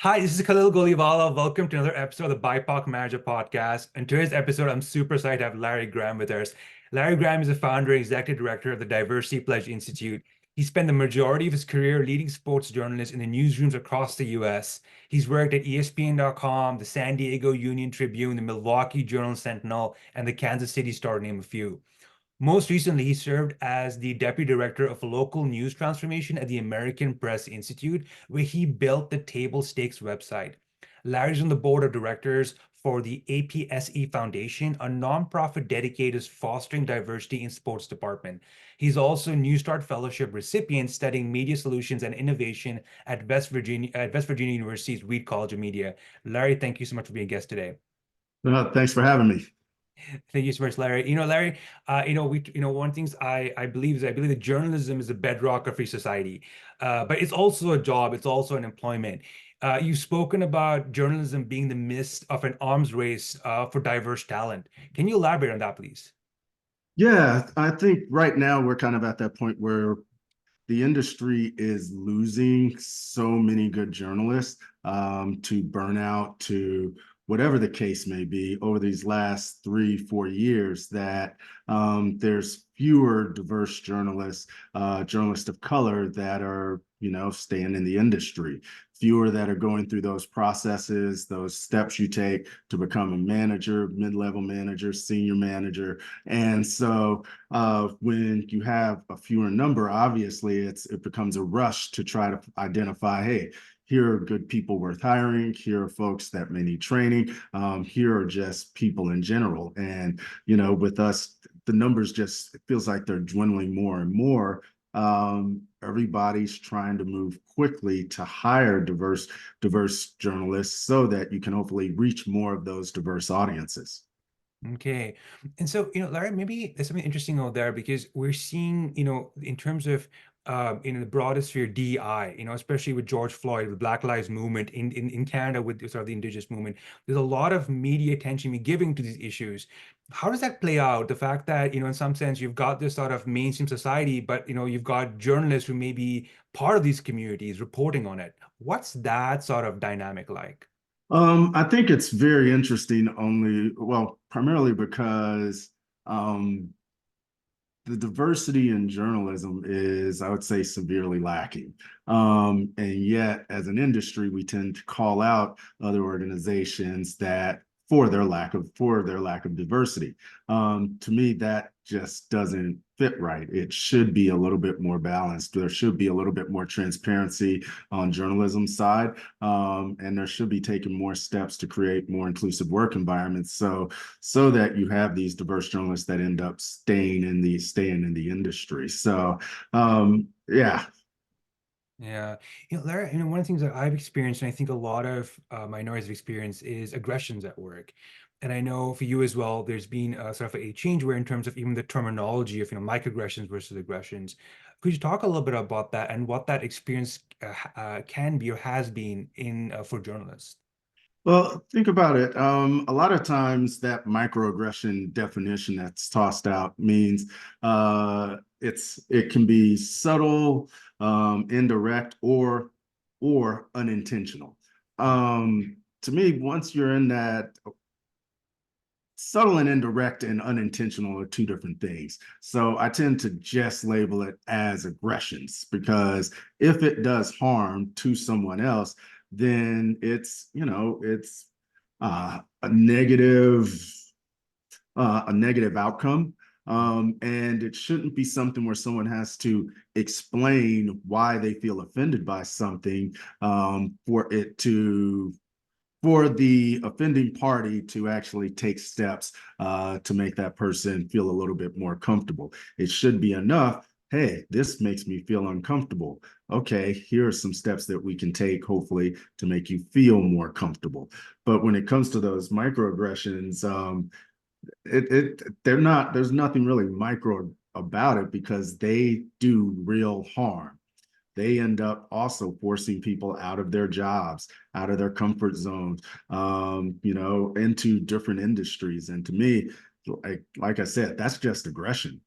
Hi, this is Khalil Golivala. Welcome to another episode of the BIPOC Manager Podcast. And today's episode, I'm super excited to have Larry Graham with us. Larry Graham is the founder and executive director of the Diversity Pledge Institute. He spent the majority of his career leading sports journalists in the newsrooms across the US. He's worked at ESPN.com, the San Diego Union Tribune, the Milwaukee Journal Sentinel, and the Kansas City Star, to name a few. Most recently, he served as the deputy director of local news transformation at the American Press Institute, where he built the Table Stakes website. Larry's on the board of directors for the APSE Foundation, a nonprofit dedicated to fostering diversity in sports department. He's also a New Start Fellowship recipient studying media solutions and innovation at West Virginia University's Reed College of Media. Larry, thank you so much for being a guest today. Thanks for having me. Thank you so much, Larry. Larry, one of the things I believe is I believe that journalism is a bedrock of free society, but it's also a job. It's also an employment. You've spoken about journalism being the midst of an arms race for diverse talent. Can you elaborate on that, please? Yeah, I think right now we're kind of at that point where the industry is losing so many good journalists to burnout, to whatever the case may be over these last 3, 4 years that there's fewer diverse journalists, journalists of color that are, staying in the industry, fewer that are going through those processes, those steps you take to become a manager, mid-level manager, senior manager. And so when you have a fewer number, obviously it becomes a rush to try to identify, hey, here are good people worth hiring. Here are folks that may need training. Here are just people in general. And, with us, the numbers just, it feels like they're dwindling more and more. Everybody's trying to move quickly to hire diverse journalists so that you can hopefully reach more of those diverse audiences. Okay. And so, Larry, maybe there's something interesting out there because we're seeing, in terms of in the broader sphere, DI, especially with George Floyd, the Black Lives Movement in Canada with sort of the Indigenous movement, there's a lot of media attention being given to these issues. How does that play out? The fact that, in some sense, you've got this sort of mainstream society, but, you've got journalists who may be part of these communities reporting on it. What's that sort of dynamic like? I think it's very interesting well, primarily because um, the diversity in journalism is, I would say, severely lacking. And yet, as an industry, we tend to call out other organizations that for their lack of diversity. To me, that just doesn't fit right. It should be a little bit more balanced. There should be a little bit more transparency on journalism side, and there should be taken more steps to create more inclusive work environments. So that you have these diverse journalists that end up staying in the industry. So yeah. Yeah. Larry, one of the things that I've experienced, and I think a lot of minorities have experienced, is aggressions at work. And I know for you as well, there's been sort of a change where in terms of even the terminology of, microaggressions versus aggressions. Could you talk a little bit about that and what that experience can be or has been in for journalists? Well, think about it. A lot of times that microaggression definition that's tossed out means it can be subtle, indirect, or unintentional. To me, once you're in that, subtle and indirect and unintentional are two different things. So I tend to just label it as aggressions because if it does harm to someone else, then it's a negative outcome. And it shouldn't be something where someone has to explain why they feel offended by something for the offending party to actually take steps to make that person feel a little bit more comfortable. It should be enough. Hey, this makes me feel uncomfortable. Okay, here are some steps that we can take, hopefully, to make you feel more comfortable. But when it comes to those microaggressions, there's nothing really micro about it because they do real harm. They end up also forcing people out of their jobs, out of their comfort zones, into different industries. And to me, like I said, that's just aggression.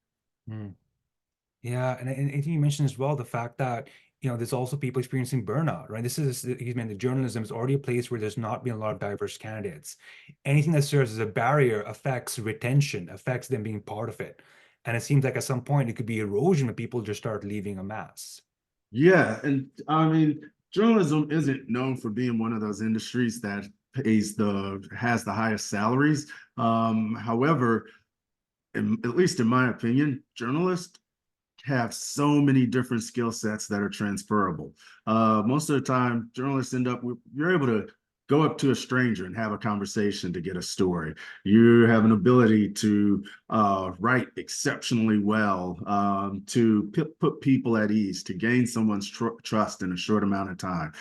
Yeah, and I think you mentioned as well the fact that there's also people experiencing burnout, right? He's meant the journalism is already a place where there's not been a lot of diverse candidates. Anything that serves as a barrier affects retention, affects them being part of it. And it seems like at some point it could be erosion when people just start leaving en masse. Yeah, and I mean, journalism isn't known for being one of those industries that has the highest salaries. However, at least in my opinion, journalists have so many different skill sets that are transferable. Most of the time, journalists you're able to go up to a stranger and have a conversation to get a story. You have an ability to write exceptionally well, to put people at ease, to gain someone's trust in a short amount of time.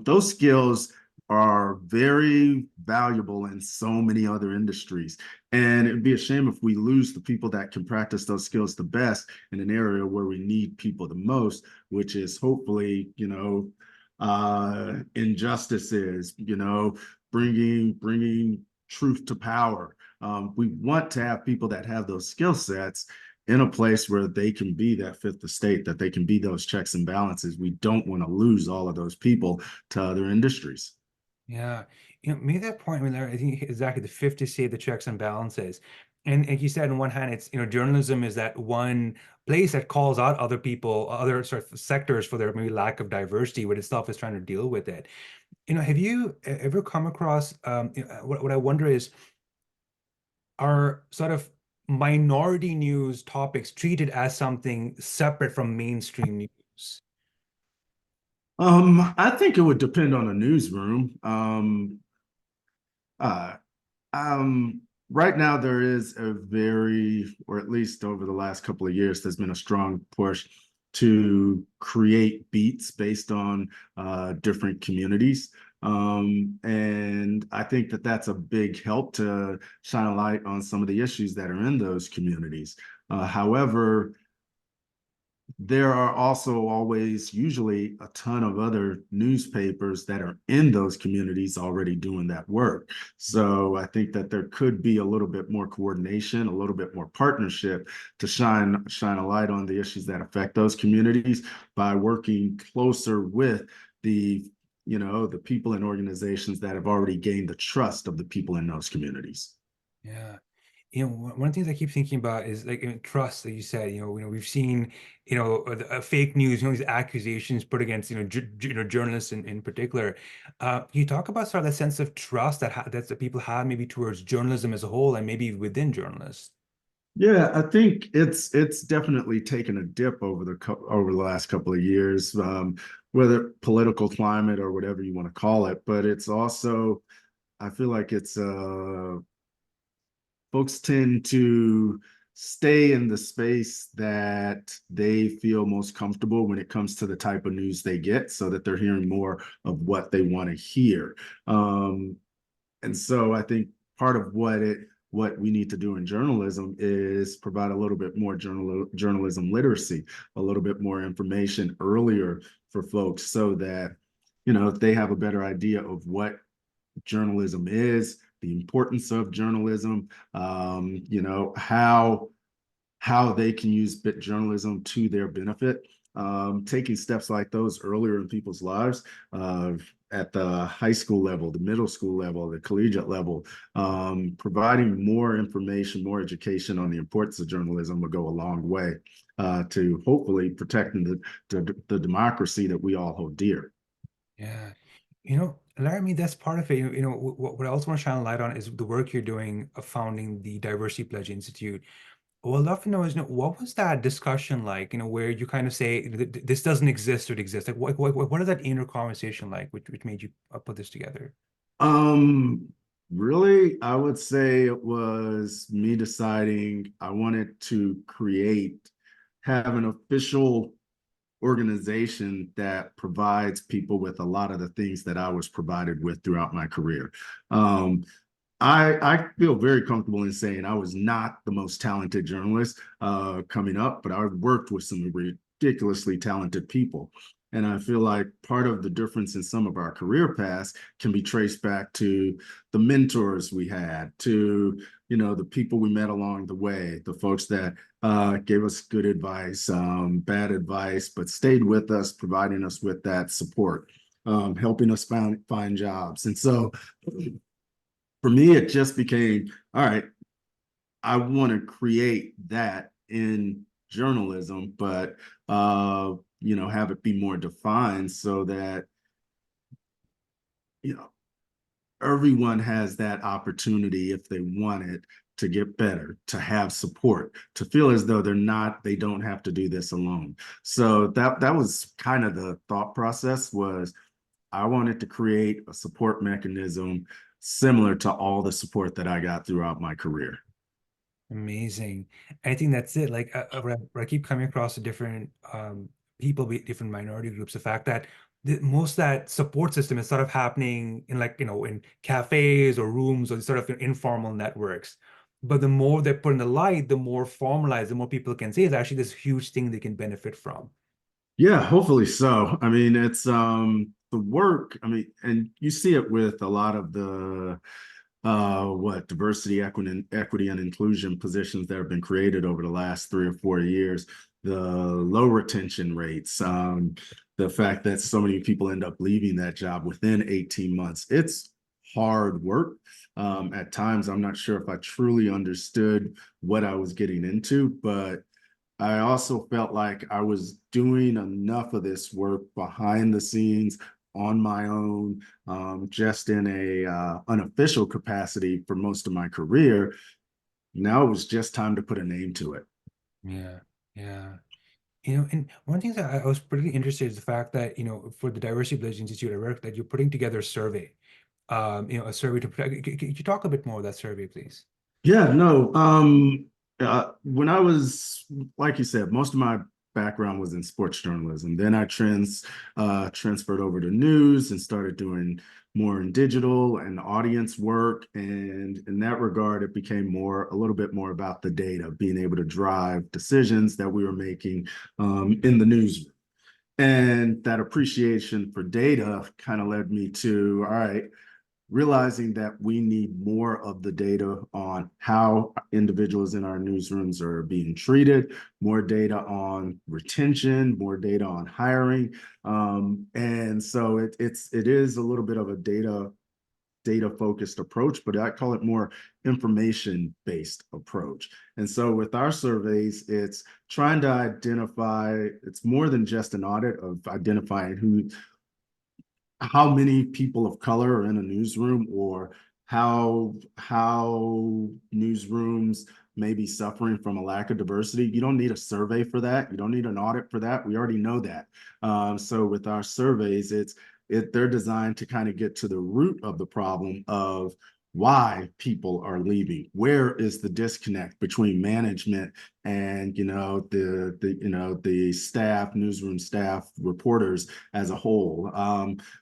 Those skills are very valuable in so many other industries. And it'd be a shame if we lose the people that can practice those skills the best in an area where we need people the most, which is hopefully, injustices, bringing truth to power. We want to have people that have those skill sets in a place where they can be that fifth estate, that they can be those checks and balances. We don't want to lose all of those people to other industries. Yeah, made that point when I think exactly the 50 say the checks and balances. And like you said, on one hand, it's journalism is that one place that calls out other people, other sort of sectors for their maybe lack of diversity, when itself is trying to deal with it. Have you ever come across what I wonder is, are sort of minority news topics treated as something separate from mainstream news? I think it would depend on the newsroom. Uh, Um, right now there is a or at least over the last couple of years, there's been a strong push to create beats based on different communities. And I think that that's a big help to shine a light on some of the issues that are in those communities. However, there are also always usually a ton of other newspapers that are in those communities already doing that work. So I think that there could be a little bit more coordination, a little bit more partnership to shine a light on the issues that affect those communities by working closer with the the people and organizations that have already gained the trust of the people in those communities. Yeah. One of the things I keep thinking about is like trust that you said. We've seen, fake news, these accusations put against, journalists in particular. Can you talk about sort of that sense of trust that people have maybe towards journalism as a whole and maybe within journalists? Yeah, I think it's definitely taken a dip over the last couple of years, whether political climate or whatever you want to call it. But it's also, I feel like it's folks tend to stay in the space that they feel most comfortable when it comes to the type of news they get, so that they're hearing more of what they want to hear. Um, and so I think part of what we need to do in journalism is provide a little bit more journalism literacy, a little bit more information earlier for folks so that they have a better idea of what journalism is, the importance of journalism, how they can use bit journalism to their benefit. Taking steps like those earlier in people's lives, at the high school level, the middle school level, the collegiate level, providing more information, more education on the importance of journalism will go a long way to hopefully protecting the democracy that we all hold dear. Yeah. Larry, I mean, that's part of it. What I also want to shine a light on is the work you're doing of founding the Diversity Pledge Institute. What I'd love to know is, what was that discussion like, where you kind of say this doesn't exist or it exists? Like, what is that inner conversation like, which made you put this together? Um, Really, I would say it was me deciding I wanted to have an official organization that provides people with a lot of the things that I was provided with throughout my career. Um, I feel very comfortable in saying I was not the most talented journalist coming up, but I worked with some ridiculously talented people. And I feel like part of the difference in some of our career paths can be traced back to the mentors we had, to the people we met along the way, the folks that gave us good advice, bad advice, but stayed with us, providing us with that support, helping us find jobs. And so for me, it just became, all right, I want to create that in journalism, but have it be more defined so that you know everyone has that opportunity if they want it to get better, to have support, to feel as though they don't have to do this alone. So that was kind of the thought process. Was I wanted to create a support mechanism similar to all the support that I got throughout my career. Amazing. I think that's it. Like when I keep coming across the different people, different minority groups, the fact that most of that support system is sort of happening in like, in cafes or rooms or sort of informal networks. But the more they put in the light, the more formalized, the more people can see it's actually this huge thing they can benefit from. Yeah, hopefully so. I mean, it's the work, I mean, and you see it with a lot of the diversity, equity and inclusion positions that have been created over the last 3 or 4 years, the low retention rates, the fact that so many people end up leaving that job within 18 months. It's hard work. At times, I'm not sure if I truly understood what I was getting into, but I also felt like I was doing enough of this work behind the scenes on my own, just in a unofficial capacity for most of my career. Now it was just time to put a name to it. Yeah, yeah. And one thing that I was pretty interested is the fact that, for the Diversity Pledge Institute I work, that you're putting together a survey, a survey to, could you talk a bit more of that survey, please? Yeah, no. When I was, like you said, most of my background was in sports journalism. Then I transferred over to news and started doing more in digital and audience work. And in that regard, it became a little bit more about the data, being able to drive decisions that we were making in the news. And that appreciation for data kind of led me to, all right, realizing that we need more of the data on how individuals in our newsrooms are being treated, more data on retention, more data on hiring. And so it is a little bit of a data focused approach, but I call it more information based approach. And so with our surveys, it's trying to identify, it's more than just an audit of identifying how many people of color are in a newsroom, or how newsrooms may be suffering from a lack of diversity. You don't need a survey for that. You don't need an audit for that. We already know that. So with our surveys, they're designed to kind of get to the root of the problem of why people are leaving. Where is the disconnect between management and the staff, newsroom staff, reporters as a whole?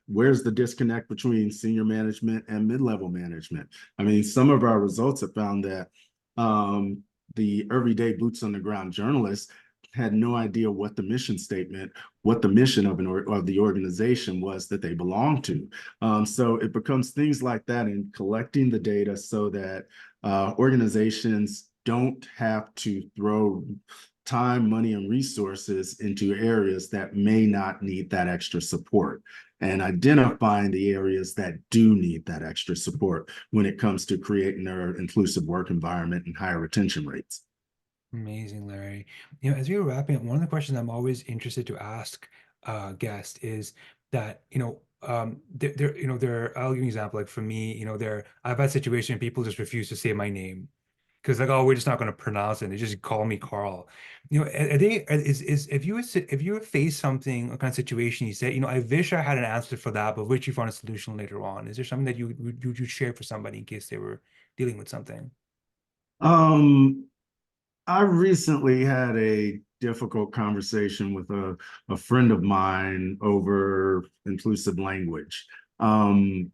Where's the disconnect between senior management and mid-level management? I mean, some of our results have found that the everyday boots on the ground journalists had no idea what the mission statement, what the mission of the organization was that they belonged to. So it becomes things like that in collecting the data so that organizations don't have to throw time, money, and resources into areas that may not need that extra support, and identifying the areas that do need that extra support when it comes to creating their inclusive work environment and higher retention rates. Amazing, Larry. As we were wrapping up, one of the questions I'm always interested to ask guests is that, I'll give you an example. Like for me, I've had situation people just refuse to say my name because like, oh, we're just not going to pronounce it. They just call me Carl. Are they, is, if you face something, a kind of situation, you say, I wish I had an answer for that, but which you found a solution later on. Is there something that you share for somebody in case they were dealing with something? Um, I recently had a difficult conversation with a friend of mine over inclusive language. Um,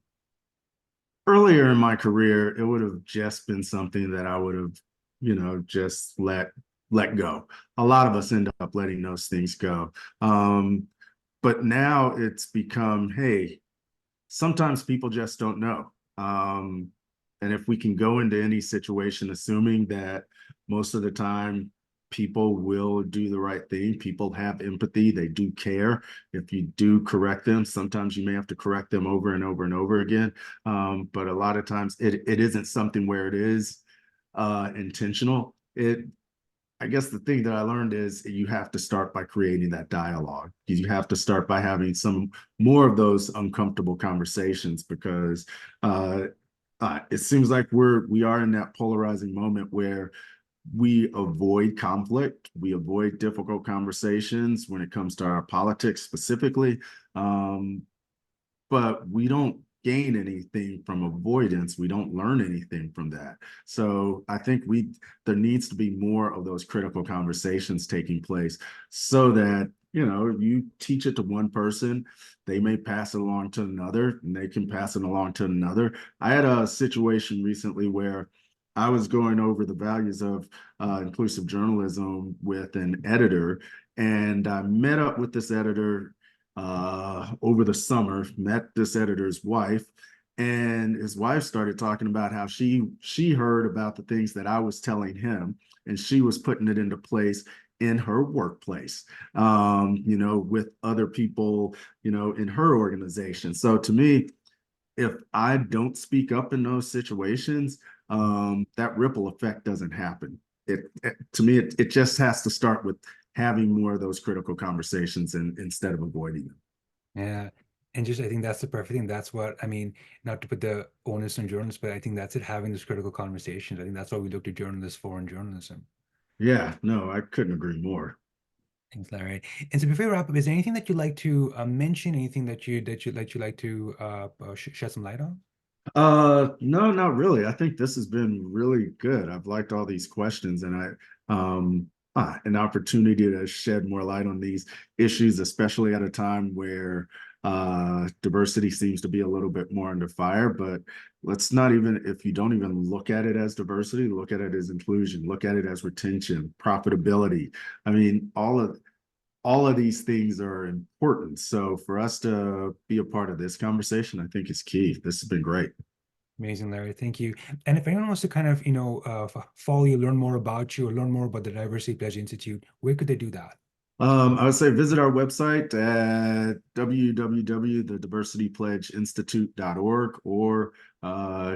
Earlier in my career, it would have just been something that I would have, just let go. A lot of us end up letting those things go. But now it's become, hey, sometimes people just don't know. And if we can go into any situation assuming that most of the time people will do the right thing, people have empathy, they do care. If you do correct them, sometimes you may have to correct them over and over and over again. But a lot of times it isn't something where it is intentional. I guess the thing that I learned is you have to start by creating that dialogue. You have to start by having some more of those uncomfortable conversations because it seems like we are in that polarizing moment where we avoid conflict, we avoid difficult conversations when it comes to our politics specifically. Um, but we don't gain anything from avoidance. We don't learn anything from that. So I think there needs to be more of those critical conversations taking place so that, you teach it to one person, they may pass it along to another, and they can pass it along to another. I had a situation recently where I was going over the values of inclusive journalism with an editor, and I met up with this editor over the summer, met this editor's wife, and his wife started talking about how she heard about the things that I was telling him, and she was putting it into place in her workplace, with other people, in her organization. So to me, if I don't speak up in those situations, that ripple effect doesn't happen. To me, it just has to start with having more of those critical conversations and instead of avoiding them. Yeah. And just, I think that's the perfect thing. That's what, I mean, not to put the onus on journalists, but I think that's it, having those critical conversations. I think that's what we look to journalists for in journalism. Yeah, no, I couldn't agree more. Thanks, Larry. And so before we wrap up, is there anything that you'd like to mention? Anything that you like to shed some light on? No, not really. I think this has been really good. I've liked all these questions, and an opportunity to shed more light on these issues, especially at a time where diversity seems to be a little bit more under fire. But let's not even, if you don't even look at it as diversity, look at it as inclusion, look at it as retention, profitability. I mean, all of these things are important. So for us to be a part of this conversation, I think is key. This has been great. Amazing, Larry. Thank you. And if anyone wants to kind of, follow you, learn more about you, or learn more about the Diversity Pledge Institute, where could they do that? I would say visit our website at www.thediversitypledgeinstitute.org or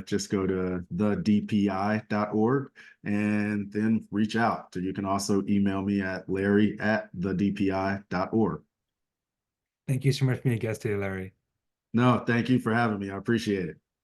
just go to thedpi.org and then reach out. So you can also email me at larry@thedpi.org. Thank you so much for being a guest today, Larry. No, thank you for having me. I appreciate it.